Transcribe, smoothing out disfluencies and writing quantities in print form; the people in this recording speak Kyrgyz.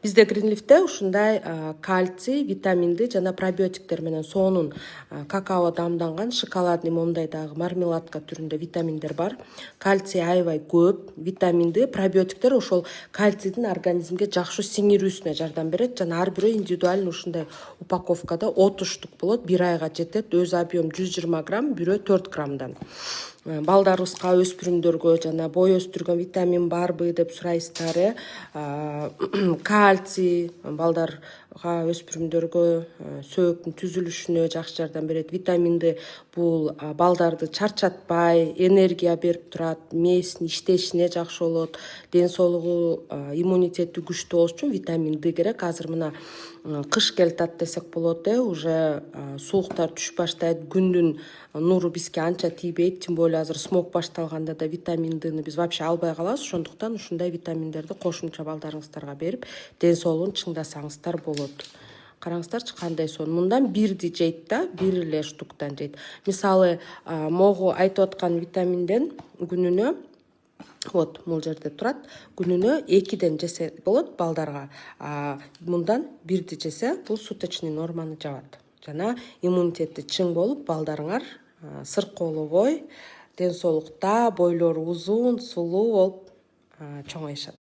Бизде гринлифте ушундай кальций, витаминди жана пробиотиктер менен сонун какао дамданган шоколадный моундай дагы мармеладка түрүндө витаминдер бар. Кальций аябай көп, витаминди, пробиотиктер ошол кальцийдин организмге жакшы сиңирүүсүнө жардам берет жана ар бирөө индивидуально ушундай упаковкада 30 штук болот, 1 айга жетет. Өз объем 120 грамм, бирөө 4 граммдан. Балдарыбызга, өспүрүмдөргө жана бой өстүргөн витамин барбы деп сурайсыздар. Кальций балдарга, өспүрүмдөргө сөөктүн түзүлүшүнө жакшы жардам берет. Витаминди бул балдарды чарчатпай, энергия берип турат, мээсинин иштешине жакшы болот. Ден соолугу, иммунитети күчтүү болуш үчүн витамин Д керек. Азыр мына кыш келатат десек болот. Уже сууктар түшүп баштайт, күндүн нуру бизге анча тийбейт. Тем более азыр смог башталганда да витамин Д'ни биз вообще албай калабыз. Ошондуктан ушундай витаминдерди кошумча балдарыңыздарга берип, ден соолугун чыңдасаңыздар болот. Караңыздарчы кандай сонун. Мындан бирди жейт да, бир эле штуктан жейт. Мисалы, могу айтып аткан витаминден күнүнө вот бул жерде турат. Күнүнө 2ден жесе болот балдарга. Мындан бирди жесе бул суточный норманы жабат. Жана иммунитети чың болуп, балдарыңар сыркоолобой, ден соолукта, бойлору узун, сулуу болуп чоңоюшат.